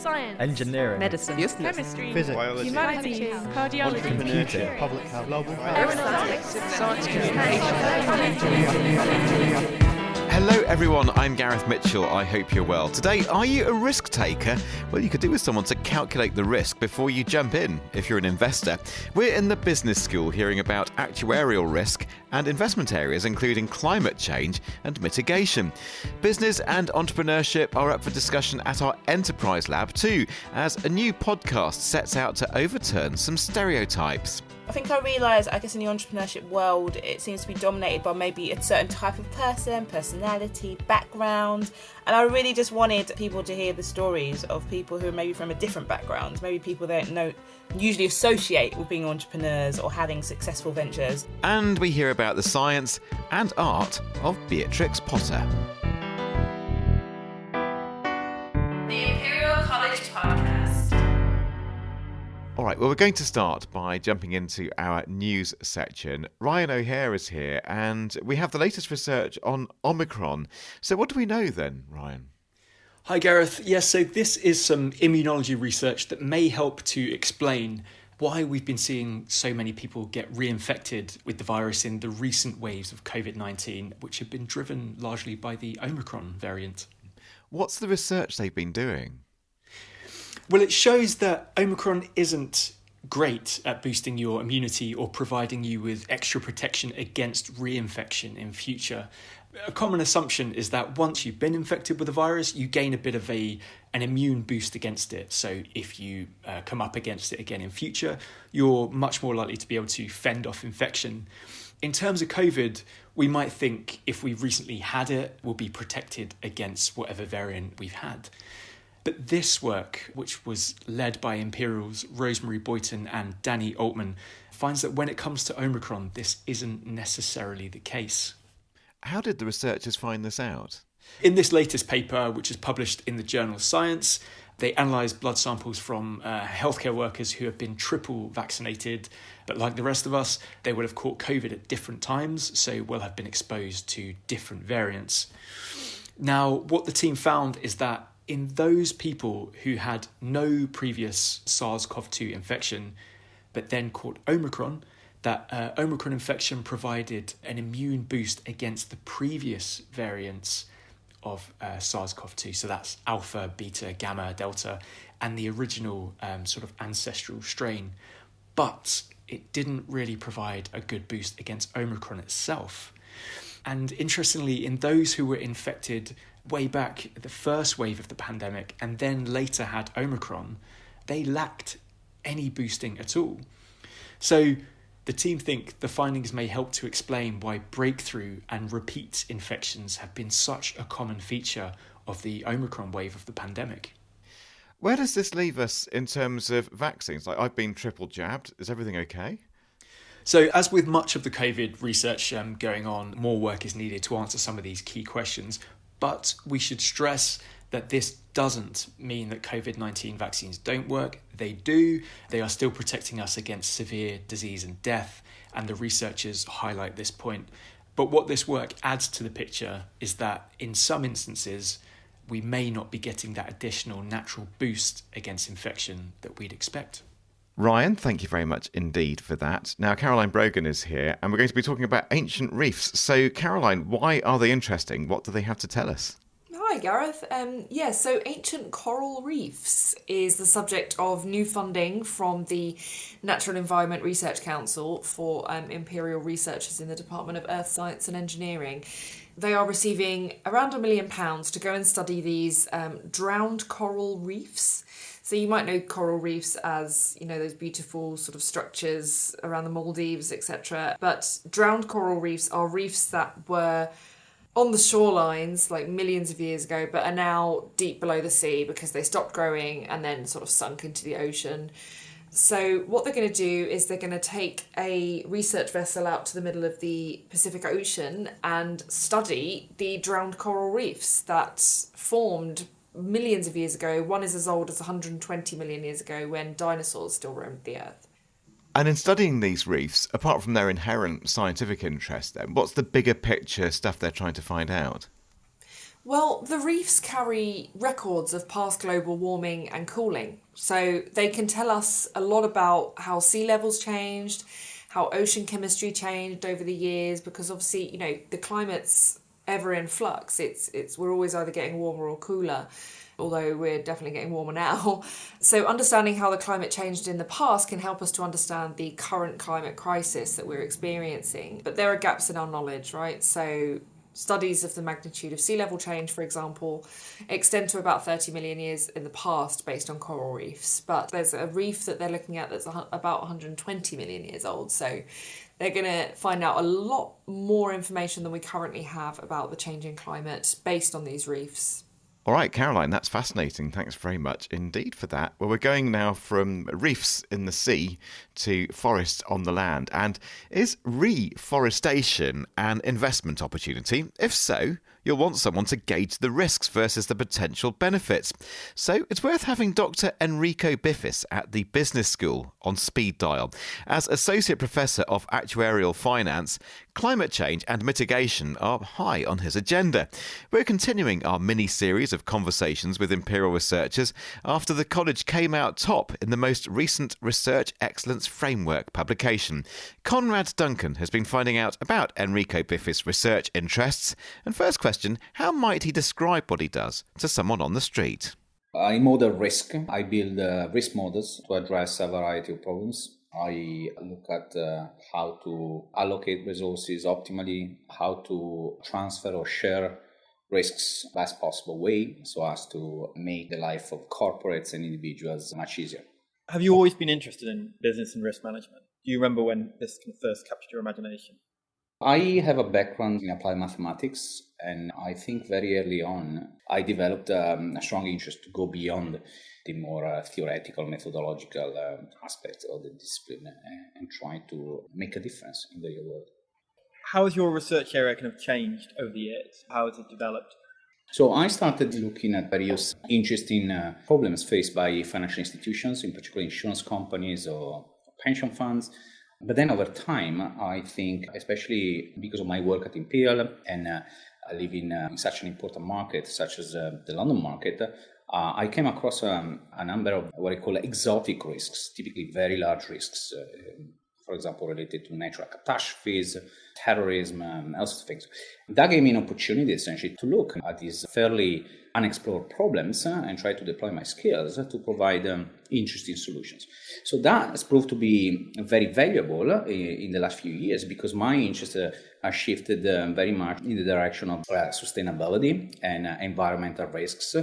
science, engineering, medicine, chemistry, physics, biology, humanities, cardiology, entrepreneurship, public health, global aeronautics, science communication. Hello everyone, I'm Gareth Mitchell. I hope you're well. Today, are you a risk taker? Well, you could do with someone to calculate the risk before you jump in, if you're an investor. We're in the business school hearing about actuarial risk and investment areas including climate change and mitigation. Business and entrepreneurship are up for discussion at our Enterprise Lab too, as a new podcast sets out to overturn some stereotypes. I think I realised, I guess in the entrepreneurship world, it seems to be dominated by maybe a certain type of person, personality, background. And I really just wanted people to hear the stories of people who are maybe from a different background, maybe people they don't usually associate with being entrepreneurs or having successful ventures. And we hear about the science and art of Beatrix Potter. The Imperial College Podcast. All right, well, we're going to start by jumping into our news section. Ryan O'Hare is here, and we have the latest research on Omicron. So what do we know then, Ryan? Hi, Gareth. Yes, so this is some immunology research that may help to explain why we've been seeing so many people get reinfected with the virus in the recent waves of COVID-19, which have been driven largely by the Omicron variant. What's the research they've been doing? Well, it shows that Omicron isn't great at boosting your immunity or providing you with extra protection against reinfection in future. A common assumption is that once you've been infected with the virus, you gain a bit of an immune boost against it. So if you come up against it again in future, you're much more likely to be able to fend off infection. In terms of COVID, we might think if we've recently had it, we'll be protected against whatever variant we've had. But this work, which was led by Imperial's Rosemary Boyton and Danny Altman, finds that when it comes to Omicron, this isn't necessarily the case. How did the researchers find this out? In this latest paper, which is published in the journal Science, they analysed blood samples from healthcare workers who have been triple vaccinated, but like the rest of us, they would have caught COVID at different times, so will have been exposed to different variants. Now, what the team found is that in those people who had no previous SARS-CoV-2 infection, but then caught Omicron, that Omicron infection provided an immune boost against the previous variants of SARS-CoV-2. So that's alpha, beta, gamma, delta, and the original sort of ancestral strain. But it didn't really provide a good boost against Omicron itself. And interestingly, in those who were infected way back the first wave of the pandemic and then later had Omicron, they lacked any boosting at all. So the team think the findings may help to explain why breakthrough and repeat infections have been such a common feature of the Omicron wave of the pandemic. Where does this leave us in terms of vaccines? Like, I've been triple jabbed. Is everything okay? So as with much of the COVID research going on, more work is needed to answer some of these key questions. But we should stress that this doesn't mean that COVID-19 vaccines don't work. They do. They are still protecting us against severe disease and death, and the researchers highlight this point. But what this work adds to the picture is that in some instances, we may not be getting that additional natural boost against infection that we'd expect. Ryan, thank you very much indeed for that. Now, Caroline Brogan is here, and we're going to be talking about ancient reefs. So, Caroline, why are they interesting? What do they have to tell us? Hi, Gareth. So ancient coral reefs is the subject of new funding from the Natural Environment Research Council for Imperial researchers in the Department of Earth Science and Engineering. They are receiving around £1 million to go and study these drowned coral reefs. So you might know coral reefs as, you know, those beautiful sort of structures around the Maldives, etc. But drowned coral reefs are reefs that were on the shorelines like millions of years ago, but are now deep below the sea because they stopped growing and then sort of sunk into the ocean. So what they're going to do is they're going to take a research vessel out to the middle of the Pacific Ocean and study the drowned coral reefs that formed millions of years ago. One is as old as 120 million years ago when dinosaurs still roamed the earth. And in studying these reefs, apart from their inherent scientific interest then, what's the bigger picture stuff they're trying to find out? Well, the reefs carry records of past global warming and cooling. So they can tell us a lot about how sea levels changed, how ocean chemistry changed over the years, because obviously, the climate's ever in flux. We're always either getting warmer or cooler, although we're definitely getting warmer now. So understanding how the climate changed in the past can help us to understand the current climate crisis that we're experiencing. But there are gaps in our knowledge, right? So studies of the magnitude of sea level change, for example, extend to about 30 million years in the past based on coral reefs. But there's a reef that they're looking at that's about 120 million years old. So they're going to find out a lot more information than we currently have about the changing climate based on these reefs. All right, Caroline, that's fascinating. Thanks very much indeed for that. Well, we're going now from reefs in the sea to forests on the land. And is reforestation an investment opportunity? If so, you'll want someone to gauge the risks versus the potential benefits. So it's worth having Dr Enrico Biffis at the Business School on speed dial. As Associate Professor of Actuarial Finance, climate change and mitigation are high on his agenda. We're continuing our mini-series of conversations with Imperial researchers after the college came out top in the most recent Research Excellence Framework publication. Conrad Duncan has been finding out about Enrico Biffis' research interests. And first question, how might he describe what he does to someone on the street? I model risk. I build risk models to address a variety of problems. I look at how to allocate resources optimally, how to transfer or share risks best possible way so as to make the life of corporates and individuals much easier. Have you always been interested in business and risk management? Do you remember when this first captured your imagination? I have a background in applied mathematics, and I think very early on I developed a strong interest to go beyond the more theoretical, methodological aspects of the discipline and try to make a difference in the real world. How has your research area kind of changed over the years? How has it developed? So I started looking at various interesting problems faced by financial institutions, in particular insurance companies or pension funds. But then over time, I think, especially because of my work at Imperial and I live in such an important market, such as the London market, I came across a number of what I call exotic risks, typically very large risks, for example, related to natural catastrophes, terrorism, and all sorts of things. That gave me an opportunity, essentially, to look at these fairly unexplored problems and try to deploy my skills to provide interesting solutions. So that has proved to be very valuable in the last few years because my interest has shifted very much in the direction of sustainability and environmental risks.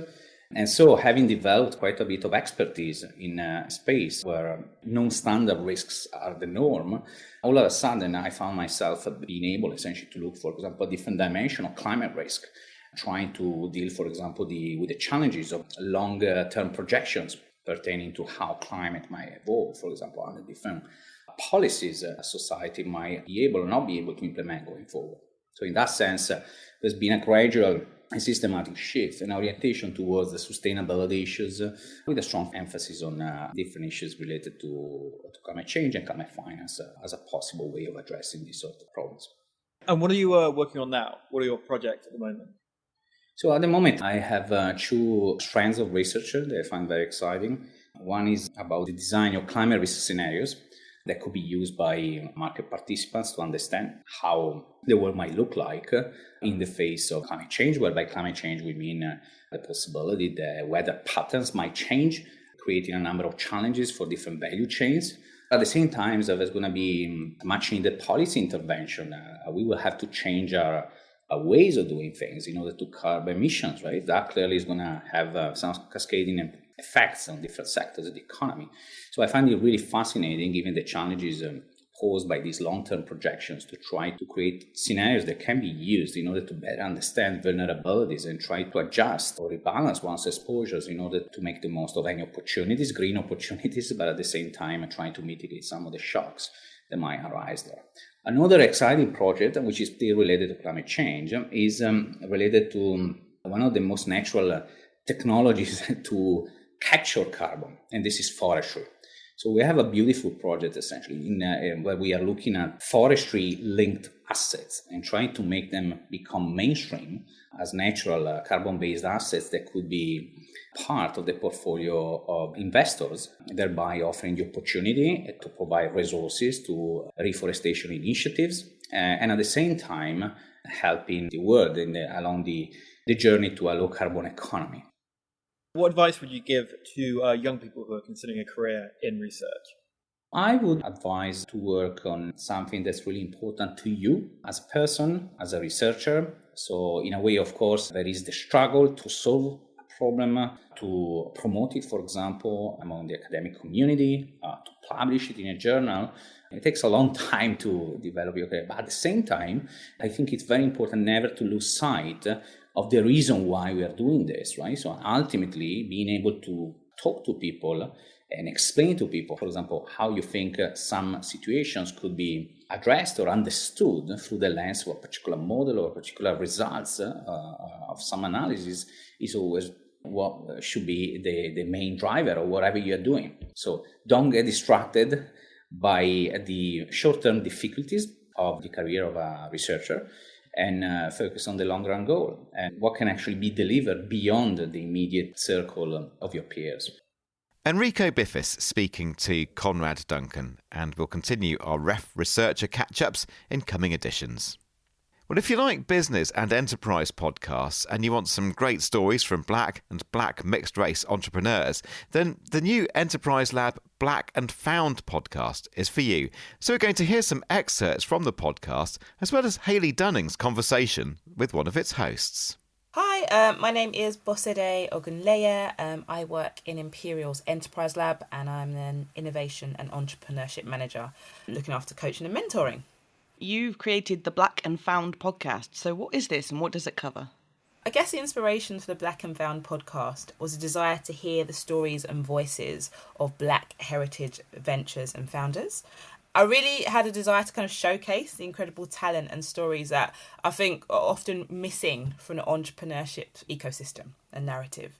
And so having developed quite a bit of expertise in a space where non-standard risks are the norm, all of a sudden I found myself being able essentially to look, for example, a different dimension of climate risk, trying to deal, for example, with the challenges of longer-term projections pertaining to how climate might evolve, for example, under different policies society might be able or not be able to implement going forward. So in that sense, there's been a gradual and systematic shift and orientation towards the sustainability issues with a strong emphasis on different issues related to climate change and climate finance as a possible way of addressing these sort of problems. And what are you working on now? What are your projects at the moment? So at the moment, I have two strands of research that I find very exciting. One is about the design of climate risk scenarios that could be used by market participants to understand how the world might look like in the face of climate change, where by climate change we mean the possibility that weather patterns might change, creating a number of challenges for different value chains. At the same time, there's going to be much needed policy intervention. We will have to change our ways of doing things in order to curb emissions, right? That clearly is going to have some cascading effects on different sectors of the economy. So I find it really fascinating, given the challenges posed by these long-term projections, to try to create scenarios that can be used in order to better understand vulnerabilities and try to adjust or rebalance one's exposures in order to make the most of any opportunities, green opportunities, but at the same time trying to mitigate some of the shocks that might arise there. Another exciting project, which is still related to climate change, is related to one of the most natural technologies to capture carbon, and this is forestry. So we have a beautiful project essentially where we are looking at forestry-linked assets and trying to make them become mainstream as natural carbon-based assets that could be part of the portfolio of investors, thereby offering the opportunity to provide resources to reforestation initiatives and at the same time helping the world along the journey to a low-carbon economy. What advice would you give to young people who are considering a career in research? I would advise to work on something that's really important to you as a person, as a researcher. So in a way, of course, there is the struggle to solve a problem, to promote it, for example, among the academic community, to publish it in a journal. It takes a long time to develop your career, but at the same time, I think it's very important never to lose sight of the reason why we are doing this, right? So ultimately, being able to talk to people and explain to people, for example, how you think some situations could be addressed or understood through the lens of a particular model or particular results of some analysis is always what should be the main driver of whatever you're doing. So don't get distracted by the short-term difficulties of the career of a researcher and focus on the long-run goal and what can actually be delivered beyond the immediate circle of your peers. Enrico Biffis speaking to Conrad Duncan, and we'll continue our researcher catch-ups in coming editions. Well, if you like business and enterprise podcasts and you want some great stories from Black and Black mixed race entrepreneurs, then the new Enterprise Lab Black and Found podcast is for you. So we're going to hear some excerpts from the podcast, as well as Hayley Dunning's conversation with one of its hosts. Hi, my name is Bosede Ogunleye. I work in Imperial's Enterprise Lab and I'm an Innovation and Entrepreneurship Manager looking after coaching and mentoring. You've created the Black and Found podcast. So what is this and what does it cover? I guess the inspiration for the Black and Found podcast was a desire to hear the stories and voices of Black heritage ventures and founders. I really had a desire to kind of showcase the incredible talent and stories that I think are often missing from the entrepreneurship ecosystem and narrative.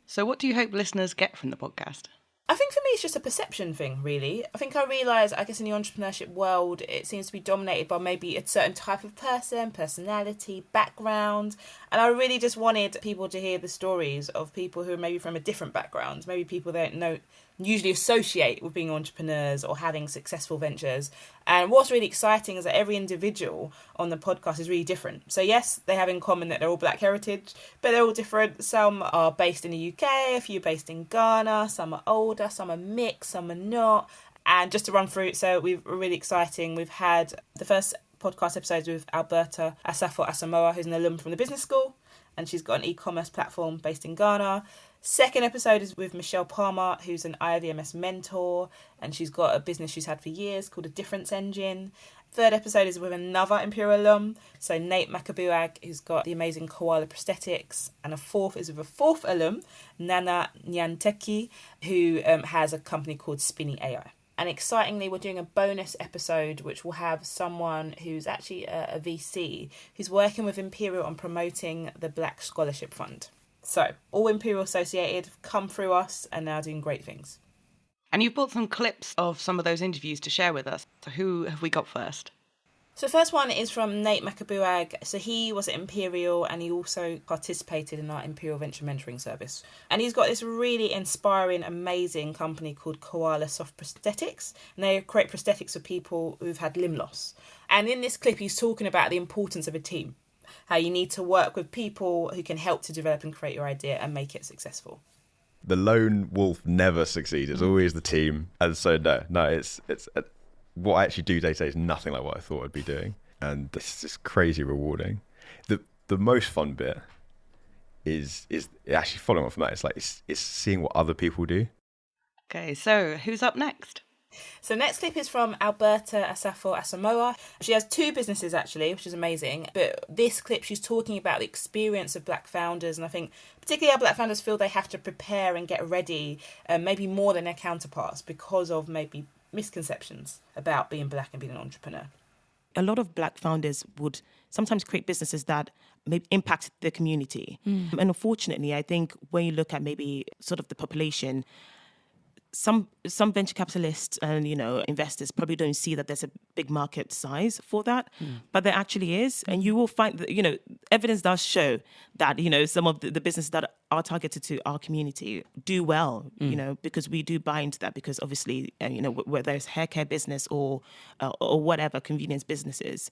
So what do you hope listeners get from the podcast? I think for me it's just a perception thing, really. I think I realise, I guess in the entrepreneurship world, it seems to be dominated by maybe a certain type of person, personality, background. And I really just wanted people to hear the stories of people who are maybe from a different background, maybe people they don't usually associate with being entrepreneurs or having successful ventures. And what's really exciting is that every individual on the podcast is really different. So yes, they have in common that they're all Black heritage, but they're all different. Some are based in the UK, a few based in Ghana, some are older, some are mixed, some are not. And just to run through, so we're really exciting. We've had the first podcast episodes with Alberta Asafo Asamoah, who's an alum from the business school, and she's got an e-commerce platform based in Ghana. Second episode is with Michelle Palmer, who's an IVMS mentor, and she's got a business she's had for years called A Difference Engine. Third episode is with another Imperial alum, so Nate Makabuag, who's got the amazing Koala Prosthetics. And a fourth is with a fourth alum, Nana Nyanteki, who has a company called Spinny AI. And excitingly, we're doing a bonus episode which will have someone who's actually a VC who's working with Imperial on promoting the Black Scholarship Fund. So, all Imperial associated have come through us and now doing great things. And you've brought some clips of some of those interviews to share with us. So who have we got first? So the first one is from Nate Makabuag. So he was at Imperial and he also participated in our Imperial Venture Mentoring Service. And he's got this really inspiring, amazing company called Koala Soft Prosthetics. And they create prosthetics for people who've had limb loss. And in this clip, he's talking about the importance of a team. How you need to work with people who can help to develop and create your idea and make it successful. The lone wolf never succeeds. It's always the team. And so no, it's what I actually do day to day is nothing like what I thought I'd be doing, and this is crazy rewarding. The most fun bit is actually following on from that. It's like it's seeing what other people do. Okay, so who's up next? So next clip is from Alberta Asafo Asamoah. She has two businesses actually, which is amazing. But this clip, she's talking about the experience of Black founders. And I think particularly how Black founders feel they have to prepare and get ready, maybe more than their counterparts because of maybe misconceptions about being Black and being an entrepreneur. A lot of Black founders would sometimes create businesses that may impact the community. And unfortunately, I think when you look at maybe sort of the population, some venture capitalists and investors probably don't see that there's a big market size for that, but there actually is, and you will find that evidence does show that some of the businesses that are targeted to our community do well, because we do buy into that, because obviously whether it's hair care business or whatever convenience businesses,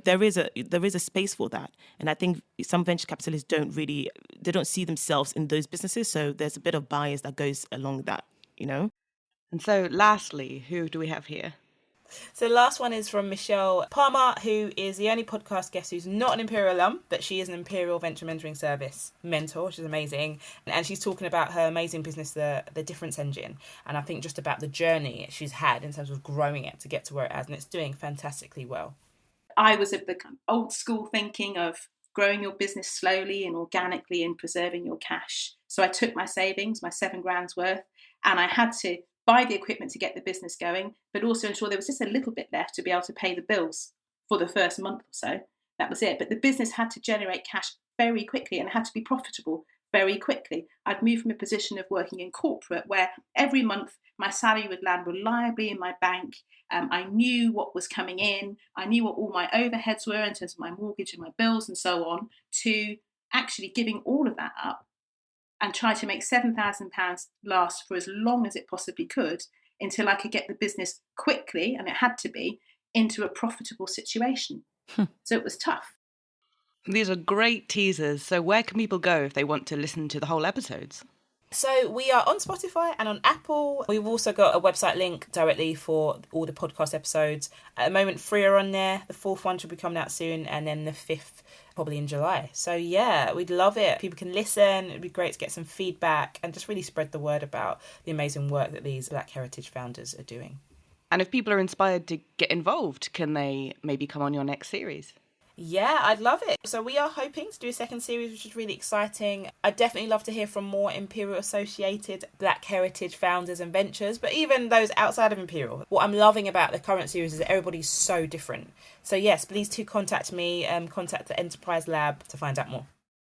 there is a space for that, and I think some venture capitalists don't see themselves in those businesses, so there's a bit of bias that goes along with that. And so lastly, who do we have here? So the last one is from Michelle Palmer, who is the only podcast guest who's not an Imperial alum, but she is an Imperial Venture Mentoring Service mentor, which is amazing. And she's talking about her amazing business, the Difference Engine. And I think just about the journey she's had in terms of growing it to get to where it is. And it's doing fantastically well. I was of the kind of old school thinking of growing your business slowly and organically and preserving your cash. So I took my savings, my £7,000 worth, and I had to buy the equipment to get the business going, but also ensure there was just a little bit left to be able to pay the bills for the first month or so. That was it. But the business had to generate cash very quickly and it had to be profitable very quickly. I'd moved from a position of working in corporate where every month my salary would land reliably in my bank. I knew what was coming in. I knew what all my overheads were in terms of my mortgage and my bills and so on, to actually giving all of that up and try to make £7,000 last for as long as it possibly could until I could get the business quickly, and it had to be, into a profitable situation. So it was tough. These are great teasers. So where can people go if they want to listen to the whole episodes? So we are on Spotify and on Apple. We've also got a website link directly for all the podcast episodes. At the moment, 3 are on there. The 4th one should be coming out soon, and then the 5th probably in July. So yeah, we'd love it. People can listen. It'd be great to get some feedback and just really spread the word about the amazing work that these Black Heritage founders are doing. And if people are inspired to get involved, can they maybe come on your next series? Yeah, I'd love it. So we are hoping to do a second series, which is really exciting. I'd definitely love to hear from more Imperial associated Black Heritage founders and ventures, but even those outside of Imperial. What I'm loving about the current series is that everybody's so different. So yes, please do contact me, contact the Enterprise Lab to find out more.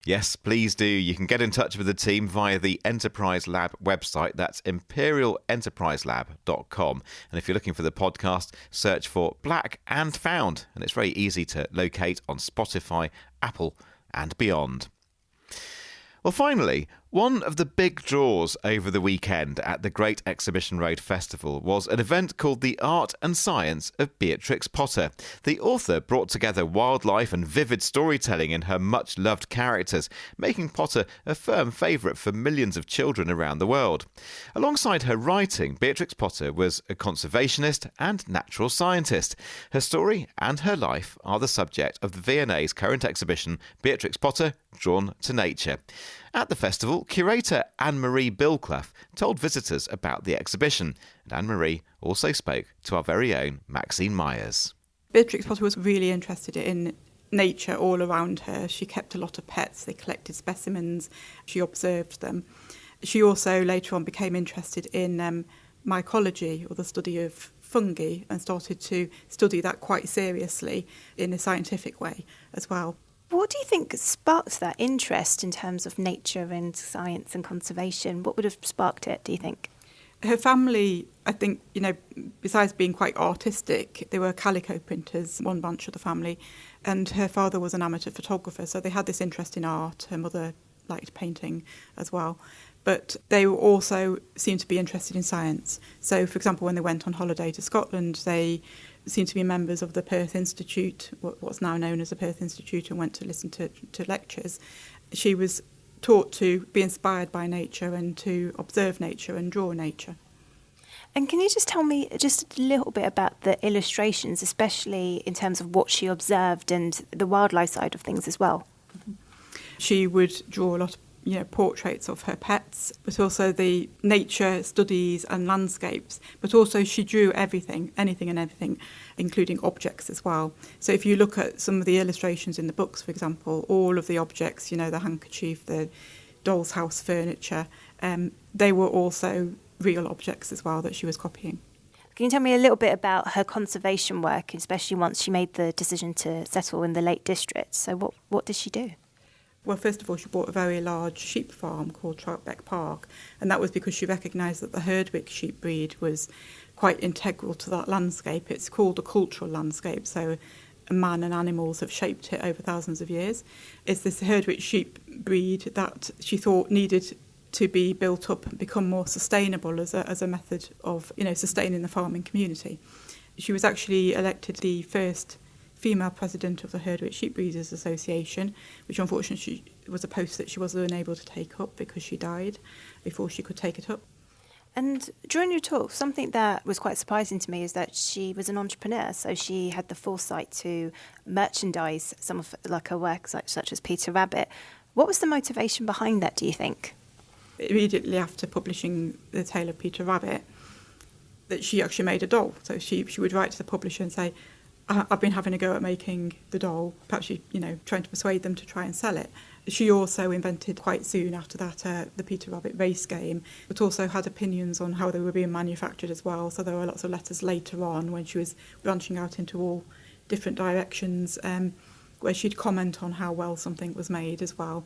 Yes, please do. You can get in touch with the team via the Enterprise Lab website. That's imperialenterpriselab.com. And if you're looking for the podcast, search for Black and Found. And it's very easy to locate on Spotify, Apple and beyond. Well, finally, one of the big draws over the weekend at the Great Exhibition Road Festival was an event called The Art and Science of Beatrix Potter. The author brought together wildlife and vivid storytelling in her much-loved characters, making Potter a firm favourite for millions of children around the world. Alongside her writing, Beatrix Potter was a conservationist and natural scientist. Her story and her life are the subject of the V&A's current exhibition, Beatrix Potter, Drawn to Nature. At the festival, curator Anne-Marie Bilclough told visitors about the exhibition, and Anne-Marie also spoke to our very own Maxine Myers. Beatrix Potter was really interested in nature all around her. She kept a lot of pets, they collected specimens, she observed them. She also later on became interested in mycology, or the study of fungi, and started to study that quite seriously in a scientific way as well. What do you think sparked that interest in terms of nature and science and conservation? What would have sparked it, do you think? Her family, I think, besides being quite artistic, they were calico printers, one branch of the family, and her father was an amateur photographer, so they had this interest in art. Her mother liked painting as well. But they also seemed to be interested in science. So, for example, when they went on holiday to Scotland, they seemed to be members of the Perth Institute, what's now known as the Perth Institute, and went to listen to lectures. She was taught to be inspired by nature and to observe nature and draw nature. And can you just tell me just a little bit about the illustrations, especially in terms of what she observed and the wildlife side of things as well? She would draw a lot of portraits of her pets, but also the nature studies and landscapes. But also she drew anything and everything, including objects as well. So if you look at some of the illustrations in the books, for example, all of the objects, the handkerchief, the doll's house furniture, they were also real objects as well that she was copying. Can you tell me a little bit about her conservation work, especially once she made the decision to settle in the Lake District? So what did she do? Well, first of all, she bought a very large sheep farm called Troutbeck Park, and that was because she recognised that the Herdwick sheep breed was quite integral to that landscape. It's called a cultural landscape, so man and animals have shaped it over thousands of years. It's this Herdwick sheep breed that she thought needed to be built up and become more sustainable as a method of, sustaining the farming community. She was actually elected the first female president of the Herdwick Sheep Breeders Association, which unfortunately was a post that she was unable to take up because she died before she could take it up. And during your talk, something that was quite surprising to me is that she was an entrepreneur, so she had the foresight to merchandise some of her work, such as Peter Rabbit. What was the motivation behind that, do you think? Immediately after publishing The Tale of Peter Rabbit, that she actually made a doll. So she would write to the publisher and say, I've been having a go at making the doll, perhaps trying to persuade them to try and sell it. She also invented quite soon after that the Peter Rabbit race game, but also had opinions on how they were being manufactured as well. So there were lots of letters later on when she was branching out into all different directions, where she'd comment on how well something was made as well.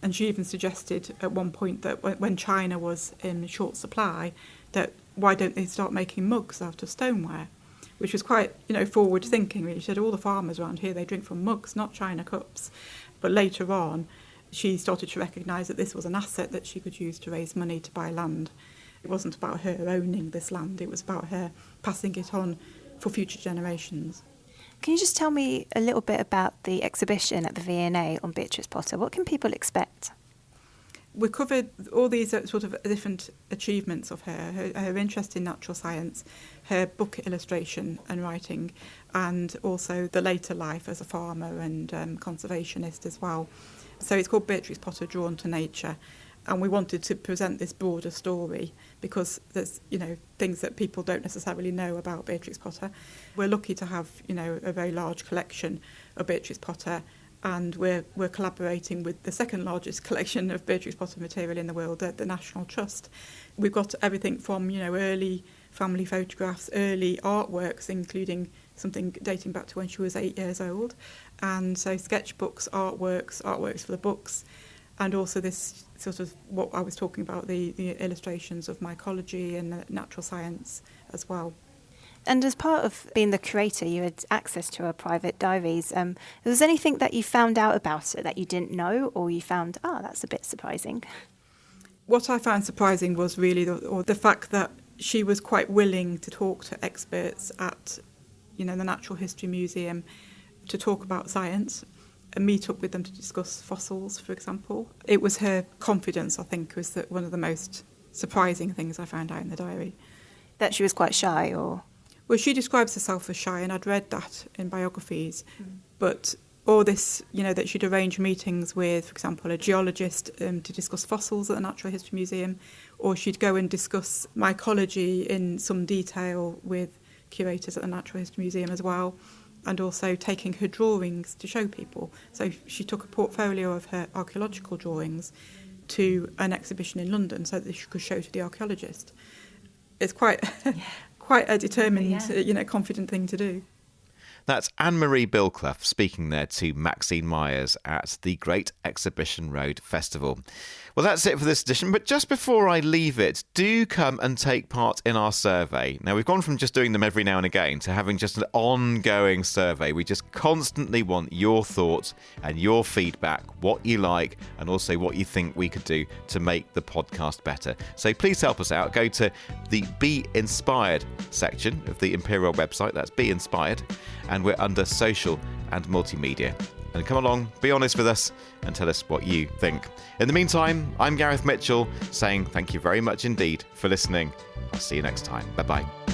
And she even suggested at one point that when China was in short supply, that why don't they start making mugs out of stoneware? Which was quite, forward thinking, really. She said all the farmers around here, they drink from mugs, not china cups. But later on, she started to recognise that this was an asset that she could use to raise money to buy land. It wasn't about her owning this land, it was about her passing it on for future generations. Can you just tell me a little bit about the exhibition at the V&A on Beatrix Potter? What can people expect? We covered all these sort of different achievements of her interest in natural science, her book illustration and writing, and also the later life as a farmer and conservationist as well. So it's called Beatrix Potter Drawn to Nature, and we wanted to present this broader story because there's, things that people don't necessarily know about Beatrix Potter. We're lucky to have, a very large collection of Beatrix Potter, and we're collaborating with the second largest collection of Beatrix Potter material in the world, the National Trust. We've got everything from, early family photographs, early artworks, including something dating back to when she was 8 years old, and so sketchbooks, artworks for the books, and also this sort of what I was talking about, the illustrations of mycology and natural science as well. And as part of being the curator, you had access to her private diaries. Was there anything that you found out about her that you didn't know, or you found, that's a bit surprising? What I found surprising was really the fact that she was quite willing to talk to experts at, the Natural History Museum to talk about science and meet up with them to discuss fossils, for example. It was her confidence, I think, was one of the most surprising things I found out in the diary. That she was quite shy, or...? Well, she describes herself as shy, and I'd read that in biographies. But all this, that she'd arrange meetings with, for example, a geologist to discuss fossils at the Natural History Museum, or she'd go and discuss mycology in some detail with curators at the Natural History Museum as well, and also taking her drawings to show people. So she took a portfolio of her archaeological drawings to an exhibition in London so that she could show to the archaeologist. It's quite... quite a determined, confident thing to do. That's Anne-Marie Bilclough speaking there to Maxine Myers at the Great Exhibition Road Festival. Well, that's it for this edition, but just before I leave it, do come and take part in our survey. Now, we've gone from just doing them every now and again to having just an ongoing survey. We just constantly want your thoughts and your feedback, what you like, and also what you think we could do to make the podcast better. So please help us out. Go to the Be Inspired section of the Imperial website. That's Be Inspired. And we're under social and multimedia. And come along, be honest with us, and tell us what you think. In the meantime, I'm Gareth Mitchell, saying thank you very much indeed for listening. I'll see you next time. Bye-bye.